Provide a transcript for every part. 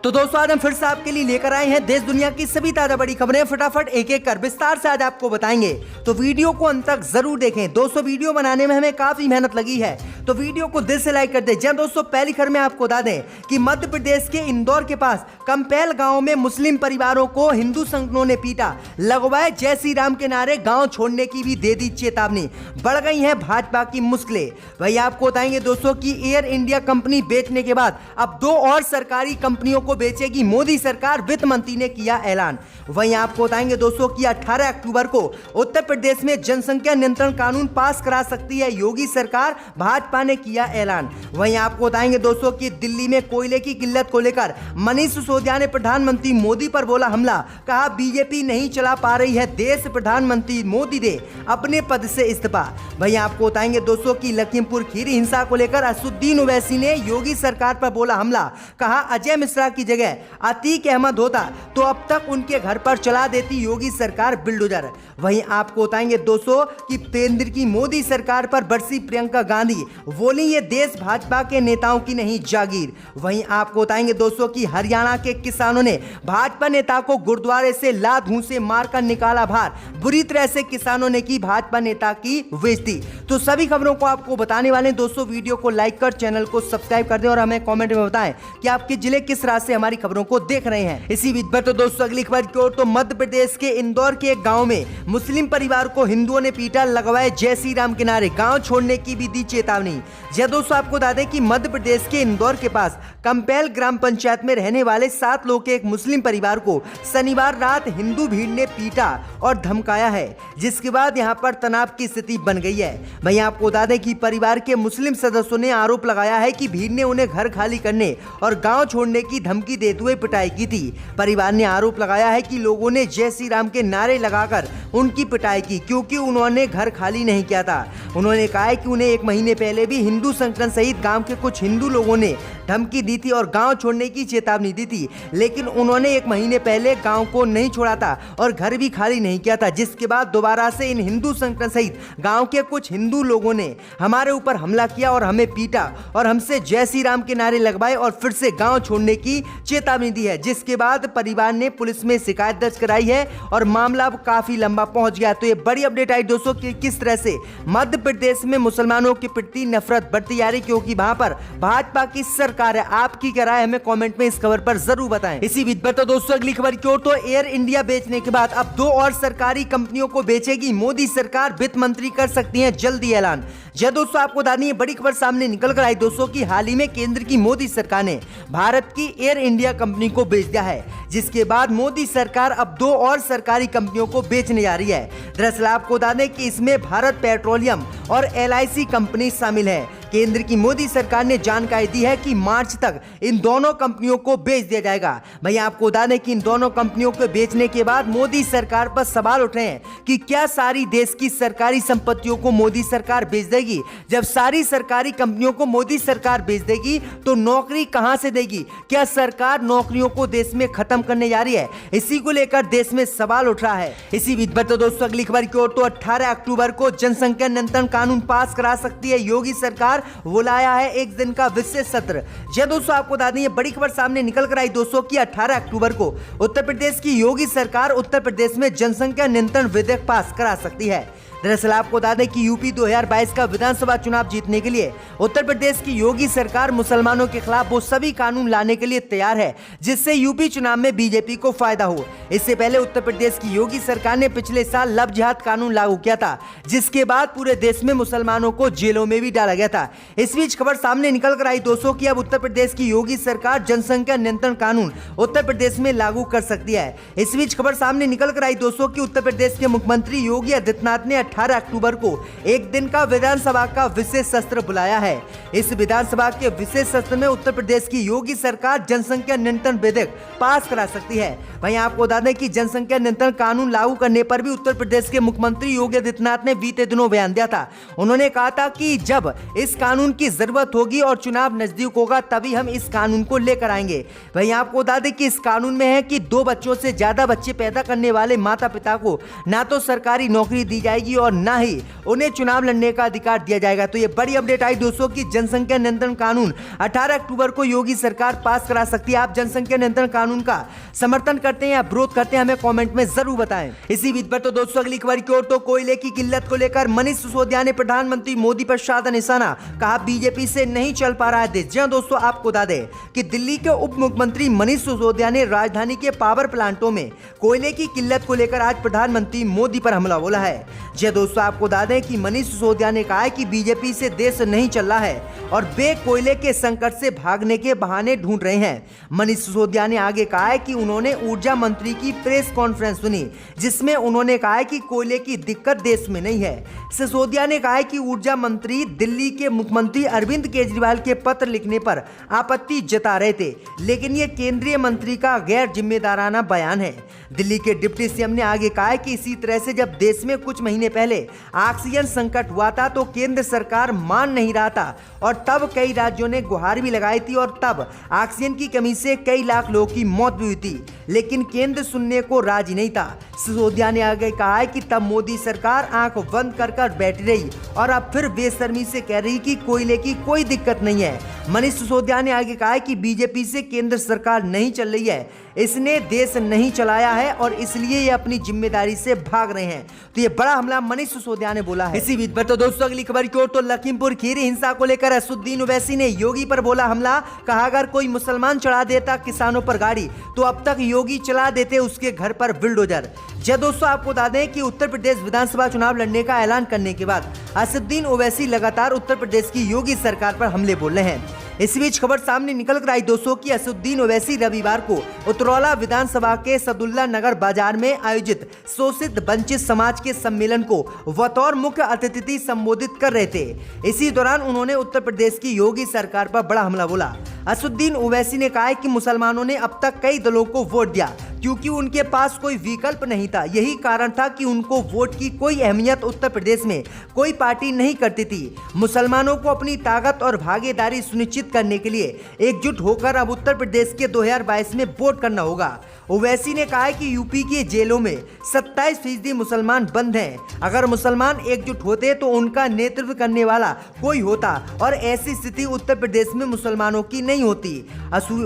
तो दोस्तों आज हम फिर से आपके लिए लेकर आए हैं देश दुनिया की सभी ताजा बड़ी खबरें। फटाफट एक एक कर विस्तार से आज आपको बताएंगे, तो वीडियो को अंत तक जरूर देखें। दोस्तों वीडियो बनाने में हमें काफी मेहनत लगी है, तो वीडियो को दिल से लाइक कर दें। जब दोस्तों पहली खबर में आपको बता दें कि मध्य प्रदेश के इंदौर के पास कंपैल गांव में मुस्लिम परिवारों को हिंदू संगठनों ने पीटा, लगवाए जय श्री राम के नारे, गांव छोड़ने की भी दे दी चेतावनी, बढ़ गई है भाजपा की मुश्किलें। वही आपको बताएंगे दोस्तों की एयर इंडिया कंपनी बेचने के बाद अब 2 और सरकारी कंपनियों को बेचेगी मोदी सरकार, वित्त मंत्री ने किया ऐलान। वहीं आपको बताएंगे दोस्तों कि 18 अक्टूबर को उत्तर प्रदेश में जनसंख्या नियंत्रण कानून पास करा सकती है योगी सरकार, भाजपा ने किया ऐलान। वहीं आपको बताएंगे दोस्तों कि दिल्ली में कोयले की किल्लत को लेकर मनीष सिसोदिया ने प्रधानमंत्री मोदी पर बोला हमला, कहा बीजेपी नहीं चला पा रही है देश, प्रधानमंत्री मोदी दे अपने पद से इस्तीफा। वहीं आपको बताएंगे दोस्तों की लखीमपुर खीरी हिंसा को लेकर असुद्दीन ओवैसी ने योगी सरकार पर बोला हमला, कहा अजय मिश्रा की जगह अतीक अहमद होता तो अब तक उनके घर पर चला देती योगी सरकार बुलडोजर। वहीं आपको बताएंगे दोस्तों कि केंद्र की मोदी सरकार पर बरसी प्रियंका गांधी, बोली ये देश भाजपा के नेताओं की नहीं जागीर। वहीं आपको बताएंगे दोस्तों कि हरियाणा के किसानों ने भाजपा नेता को गुरुद्वारे से लात घूंसे मारकर निकाला बाहर, बुरी तरह से किसानों ने की भाजपा नेता की बेइज्जती। तो सभी खबरों को आपको बताने वाले हैं दोस्तों, वीडियो को लाइक कर चैनल को सब्सक्राइब कर दें और हमें कमेंट में बताएं कि आपके जिले किस राह से हमारी खबरों को देख रहे हैं। इसी बीच पर तो दोस्तों अगली खबर की ओर, तो मध्य प्रदेश के इंदौर के एक गांव में मुस्लिम परिवार को हिंदुओं ने पीटा, लगवाए जय श्री राम के नारे, गांव छोड़ने की भी दी चेतावनी। जय दोस्तों आपको बता दें कि मध्य प्रदेश के इंदौर के पास कंपैल ग्राम पंचायत में रहने वाले 7 लोग के एक मुस्लिम परिवार को शनिवार रात हिंदू भीड़ ने पीटा और धमकाया है, जिसके बाद यहां पर तनाव की स्थिति बन गई है। वहीं आपको बता दें कि परिवार के मुस्लिम सदस्यों ने आरोप लगाया है कि भीड़ ने उन्हें घर खाली करने और गांव छोड़ने की धमकी देते हुए पिटाई की थी। परिवार ने आरोप लगाया है कि लोगों ने जय श्री राम के नारे लगाकर उनकी पिटाई की, क्योंकि उन्होंने घर खाली नहीं किया था। उन्होंने कहा है कि उन्हें 1 महीने पहले भी हिंदू संगठन सहित गांव के कुछ हिंदू लोगों ने धमकी दी थी और गांव छोड़ने की चेतावनी दी थी, लेकिन उन्होंने 1 महीने पहले गांव को नहीं छोड़ा था और घर भी खाली नहीं किया था, जिसके बाद दोबारा से इन हिंदू संगठन सहित गांव के कुछ हिंदू लोगों ने हमारे ऊपर हमला किया और हमें पीटा और हमसे जय श्री राम के नारे लगवाए और फिर से गांव छोड़ने की चेतावनी दी है, जिसके बाद परिवार ने पुलिस में शिकायत दर्ज कराई है और मामला अब काफी लंबा पहुंच गया। तो ये बड़ी अपडेट आई दोस्तों कि किस तरह से मध्य प्रदेश में मुसलमानों के प्रति नफरत बढ़ती जा रही, क्योंकि वहां पर भाजपा की सरकार है। आपकी क्या राय हमें कमेंट में इस खबर पर जरूर बताएं। इसी बीच पर तो दोस्तों अगली खबर की ओर, तो एयर इंडिया बेचने के बाद अब 2 और सरकारी कंपनियों को बेचेगी मोदी सरकार, वित्त मंत्री कर सकती है जल्दी ऐलान। जय दोस्तों आपको बता दें बड़ी खबर सामने निकल कर आई दोस्तों की हाल ही में केंद्र की मोदी सरकार ने भारत की एयर इंडिया कंपनी को बेच दिया है, जिसके बाद मोदी सरकार अब 2 और सरकारी कंपनियों को बेचने जा रही है। दरअसल आपको बता दें कि इसमें भारत पेट्रोलियम और LIC कंपनी शामिल है। केंद्र की मोदी सरकार ने जानकारी दी है कि मार्च तक इन दोनों कंपनियों को बेच दिया जाएगा। भैया आपको बता दें कि इन दोनों कंपनियों को बेचने के बाद मोदी सरकार पर सवाल उठ रहे हैं कि क्या सारी देश की सरकारी संपत्तियों को मोदी सरकार बेच देगी? जब सारी सरकारी कंपनियों को मोदी सरकार बेच देगी तो नौकरी कहां से देगी? क्या सरकार नौकरियों को देश में खत्म करने जा रही है? इसी को लेकर देश में सवाल उठ रहा है। इसी बीच पर तो दोस्तों अगली खबर की ओर, तो 18 अक्टूबर को जनसंख्या नियंत्रण कानून पास करा सकती है योगी सरकार, बुलाया है 1 दिन का विशेष सत्र। जय दोस्तों आपको बता दें ये बड़ी खबर सामने निकल कर आई दोस्तों कि 18 अक्टूबर को उत्तर प्रदेश की योगी सरकार उत्तर प्रदेश में जनसंख्या नियंत्रण विधेयक पास करा सकती है। दरअसल आपको बता दें कि यूपी 2022 का विधानसभा चुनाव जीतने के लिए उत्तर प्रदेश की योगी सरकार मुसलमानों के खिलाफ वो सभी कानून लाने के लिए तैयार है जिससे यूपी चुनाव में बीजेपी को फायदा हो। इससे पहले उत्तर प्रदेश की योगी सरकार ने पिछले साल लव जिहाद कानून लागू किया था, जिसके बाद पूरे देश में मुसलमानों को जेलों में भी डाला गया था। इस बीच खबर सामने निकल कर आई दोस्तों की अब उत्तर प्रदेश की योगी सरकार जनसंख्या नियंत्रण कानून उत्तर प्रदेश में लागू कर सकती है। इस बीच खबर सामने निकल कर आई दोस्तों की उत्तर प्रदेश के मुख्यमंत्री योगी आदित्यनाथ ने 18 अक्टूबर को 1 दिन का विधानसभा का विशेष सत्र बुलाया है। इस विधानसभा के विशेष सत्र में उत्तर प्रदेश की योगी सरकार जनसंख्या नियंत्रण विधेयक पास करा सकती है। वहीं आपको बता दें कि जनसंख्या नियंत्रण कानून लागू करने पर भी उत्तर प्रदेश के मुख्यमंत्री योगी आदित्यनाथ ने बीते दिनों बयान दिया था। उन्होंने कहा था कि जब इस कानून की जरूरत होगी और चुनाव नजदीक होगा तभी हम इस कानून को लेकर आएंगे। वहीं आपको बता दें कि इस कानून में है कि 2 बच्चों से ज्यादा बच्चे पैदा करने वाले माता पिता को ना तो सरकारी नौकरी दी जाएगी और ना ही उन्हें चुनाव लड़ने का अधिकार दिया जाएगा। तो ये बड़ी अपडेट आई दोस्तों कि जनसंख्या नियंत्रण कानून 18 अक्टूबर को योगी सरकार पास करा सकती है। आप जनसंख्या नियंत्रण कानून का समर्थन करते हैं या विरोध करते हैं, हमें कमेंट में जरूर बताएं। इसी बीच पर तो दोस्तों अगली खबर की ओर, तो कोयले की किल्लत को लेकर मनीष सिसोदिया ने प्रधानमंत्री मोदी पर साधा निशाना, कहा बीजेपी से नहीं चल पा रहा है देश। जी हां दोस्तों, आपको बता दें कि दिल्ली के उप मुख्यमंत्री मनीष सिसोदिया ने राजधानी के पावर प्लांटों में कोयले की किल्लत को लेकर आज प्रधानमंत्री मोदी पर हमला बोला है। जी दोस्तों, आपको बता दें कि मनीष सिसोदिया ने कहा है कि बीजेपी से देश नहीं चल रहा है और वे कोयले के संकट से भागने के बहाने ढूंढ रहे हैं। मनीष सिसोदिया ने आगे कहा है कि उन्होंने ऊर्जा मंत्री की प्रेस कॉन्फ्रेंस सुनी, जिसमें उन्होंने कहा है कि कोयले की दिक्कत देश में नहीं है। सिसोदिया ने कहा है कि ऊर्जा मंत्री दिल्ली के मुख्यमंत्री अरविंद केजरीवाल के पत्र लिखने पर आपत्ति जता रहे थे, लेकिन ये केंद्रीय मंत्री का गैर जिम्मेदाराना बयान है। दिल्ली के डिप्टी सीएम ने आगे कहा है कि इसी तरह से जब देश में कुछ महीने पहले ऑक्सीजन संकट हुआ था तो केंद्र सरकार मान नहीं रहा था और तब कई राज्यों ने गुहार भी लगाई थी और तब ऑक्सीजन की कमी से कई लाख लोगों की मौत भी हुई थी, लेकिन केंद्र सुनने को राजी नहीं था। सिसोदिया ने आगे कहा है कि तब मोदी सरकार आंख बंद कर बैठी रही और अब फिर बेशर्मी से कह रही कि कोयले की कोई दिक्कत नहीं है। मनीष सिसोदिया ने आगे कहा है कि बीजेपी से केंद्र सरकार नहीं चल रही है, इसने देश नहीं चलाया है और इसलिए ये अपनी जिम्मेदारी से भाग रहे हैं। तो ये बड़ा हमला मनीष सिसोदिया ने बोला है। इसी बीच पर तो दोस्तों अगली खबर की ओर, तो लखीमपुर खीरी हिंसा को लेकर असदुद्दीन ओवैसी ने योगी पर बोला हमला, कहा अगर कोई मुसलमान चढ़ा देता किसानों पर गाड़ी तो अब तक योगी चला देते उसके घर पर बुलडोजर। जय दोस्तों, आपको बता दें कि उत्तर प्रदेश विधानसभा चुनाव लड़ने का ऐलान करने के बाद असदुद्दीन ओवैसी लगातार उत्तर प्रदेश की योगी सरकार पर हमले बोल रहे हैं। इस बीच खबर सामने निकल कर आई दोस्तों कि असदुद्दीन ओवैसी रविवार को उतरौला विधानसभा के सदुल्ला नगर बाजार में आयोजित शोषित वंचित समाज के सम्मेलन को बतौर मुख्य अतिथि संबोधित कर रहे थे। इसी दौरान उन्होंने उत्तर प्रदेश की योगी सरकार पर बड़ा हमला बोला। असदुद्दीन ओवैसी ने कहा कि मुसलमानों ने अब तक कई दलों को वोट दिया क्योंकि उनके पास कोई विकल्प नहीं था। यही कारण था कि उनको वोट की कोई अहमियत उत्तर प्रदेश में कोई पार्टी नहीं करती थी। मुसलमानों को अपनी ताकत और भागीदारी सुनिश्चित करने के लिए एकजुट होकर अब उत्तर प्रदेश के 2022 में वोट करना होगा। ओवैसी ने कहा है कि यूपी की जेलों में 27% मुसलमान बंद हैं। अगर मुसलमान एकजुट होते तो उनका नेतृत्व करने वाला कोई होता और ऐसी स्थिति उत्तर प्रदेश में मुसलमानों की नहीं होती।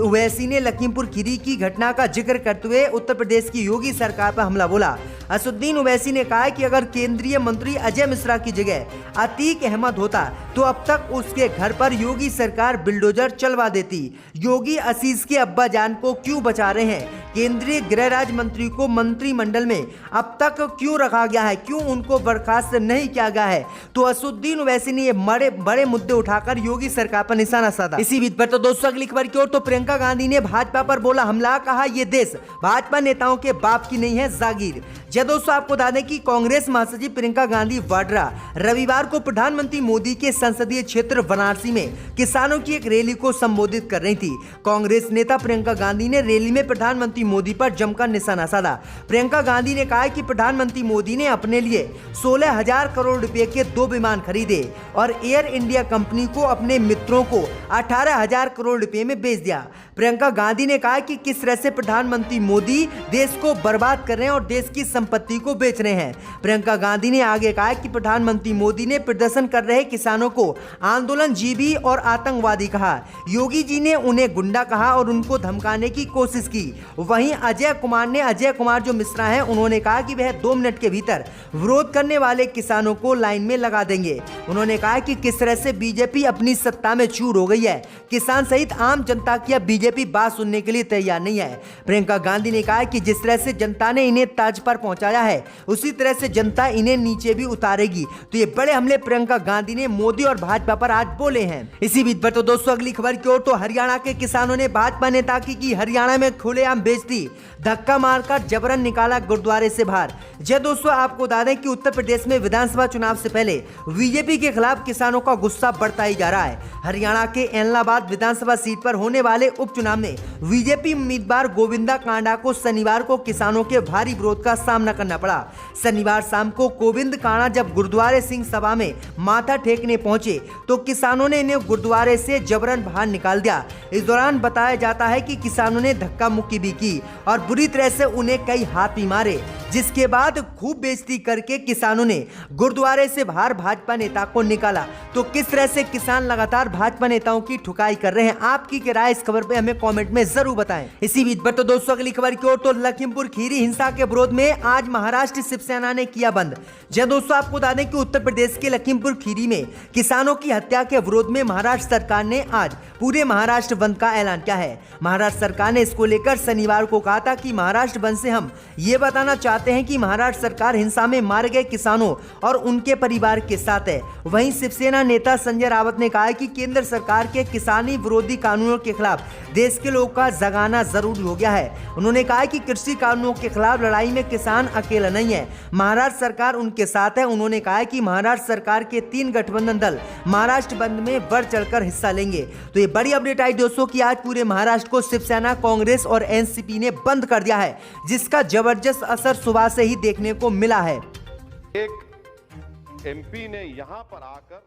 ओवैसी ने लखीमपुर खीरी की घटना का जिक्र करते हुए उत्तर प्रदेश की योगी सरकार पर हमला बोला। असदुद्दीन ओवैसी ने कहा कि अगर केंद्रीय मंत्री अजय मिश्रा की जगह अतीक अहमद होता तो अब तक उसके घर पर योगी सरकार बुलडोजर चलवा देती। योगी असीस के अब्बा जान को क्यों बचा रहे हैं? केंद्रीय गृह राज्य मंत्री को मंत्रिमंडल में अब तक क्यों रखा गया है? क्यों उनको बर्खास्त नहीं किया गया है? तो असदुद्दीन ओवैसी ने ये बड़े मुद्दे उठाकर योगी सरकार पर निशाना साधा। इसी बीच पर तो दोस्तों अगली खबर की ओर, तो प्रियंका गांधी ने भाजपा पर बोला हमला, कहा ये देश भाजपा नेताओं के बाप की नहीं है जागीर। जय दोस्तों, आपको बता दें कि कांग्रेस महासचिव प्रियंका गांधी वाड्रा रविवार को प्रधानमंत्री मोदी के संसदीय क्षेत्र वाराणसी में किसानों की एक रैली को संबोधित कर रही थी। कांग्रेस नेता प्रियंका गांधी ने रैली में प्रधानमंत्री मोदी पर जमकर निशाना साधा। प्रियंका गांधी ने कहा कि प्रधानमंत्री मोदी ने अपने लिए 16,000 करोड़ रुपए के 2 विमान खरीदे और एयर इंडिया कंपनी को अपने मित्रों को 18,000 करोड़ रुपए में बेच दिया। प्रियंका गांधी ने कहा कि किस तरह से प्रधानमंत्री मोदी देश को बर्बाद कर रहे हैं और देश की संपत्ति को बेच रहे हैं। प्रियंका गांधी ने आगे कहा कि प्रधानमंत्री मोदी ने प्रदर्शन कर रहे किसानों को आंदोलनजीवी और आतंकवादी कहा। योगी जी ने उन्हें गुंडा कहा और उनको धमकाने की कोशिश की। वहीं अजय कुमार जो मिश्रा हैं, उन्होंने कहा कि वह 2 मिनट के भीतर विरोध करने वाले किसानों को लाइन में लगा देंगे। उन्होंने कहा कि किस तरह से बीजेपी अपनी सत्ता में चूर हो गई है। किसान सहित आम जनता की अब बीजेपी बात सुनने के लिए तैयार नहीं है। प्रियंका गांधी ने कहा कि जिस तरह से जनता ने इन्हें ताज पर पहुंचाया है उसी तरह से जनता इन्हें नीचे भी उतारेगी। तो ये बड़े हमले प्रियंका गांधी ने मोदी और भाजपा पर आज बोले हैं। इसी बीच पर तो दोस्तों अगली खबर की ओर, तो हरियाणा के किसानों ने भाजपा नेता की हरियाणा में खुलेआम बेइज्जती, धक्का मारकर जबरन निकाला गुरुद्वारे से बाहर। जय दोस्तों, आपको बता दें कि उत्तर प्रदेश में विधानसभा चुनाव से पहले बीजेपी के खिलाफ किसानों का गुस्सा बढ़ता ही जा रहा है। हरियाणा के एलनाबाद विधानसभा सीट पर होने वाले उपचुनाव में बीजेपी उम्मीदवार गोविंदा कांडा को शनिवार को किसानों के भारी विरोध का सामना करना पड़ा। शनिवार शाम को गोविंद कांडा जब गुरुद्वारे सिंह सभा में माथा टेकने पहुंचे तो किसानों ने इन्हें गुरुद्वारे से जबरन बाहर निकाल दिया। इस दौरान बताया जाता है कि किसानों ने धक्का मुक्की भी की। की और बुरी तरह से उन्हें कई हाथ भी मारे, जिसके बाद खूब बेइज्जती करके किसानों ने गुरुद्वारे से बाहर भाजपा नेता को निकाला। तो किस तरह से किसान लगातार भाजपा नेताओं की ठुकाई कर रहे हैं, आपकी क्या राय इस खबर पे हमें कमेंट में जरूर बताएं। इसी बीच पर तो दोस्तों अगली खबर की ओर, तो लखीमपुर खीरी हिंसा के विरोध में आज महाराष्ट्र शिवसेना ने किया बंद। जी दोस्तों, आपको बता दें कि उत्तर प्रदेश के लखीमपुर खीरी में किसानों की हत्या के विरोध में महाराष्ट्र सरकार ने आज पूरे महाराष्ट्र बंद का ऐलान किया है। महाराष्ट्र सरकार ने इसको लेकर शनिवार को कहा था कि महाराष्ट्र बंद से हम ये बताना चाहते हैं कि महाराष्ट्र सरकार हिंसा में मारे गए किसानों और उनके परिवार के साथ है। वहीं शिवसेना नेता संजय रावत ने कहा है कि केंद्र सरकार के किसानी विरोधी कानूनों के खिलाफ देश के लोगों का जगाना जरूरी हो गया है। उन्होंने कहा कि कृषि कानूनों के खिलाफ लड़ाई में किसान अकेला नहीं है, महाराष्ट्र सरकार उनके साथ है। उन्होंने कहा कि महाराष्ट्र सरकार के 3 गठबंधन दल महाराष्ट्र बंद में बढ़ चढ़कर हिस्सा लेंगे। तो ये बड़ी अपडेट आई दोस्तों कि आज पूरे महाराष्ट्र को शिवसेना, कांग्रेस और एनसीपी ने बंद कर दिया है, जिसका जबरदस्त असर सुबह से ही देखने को मिला है। एक एमपी ने यहां पर आकर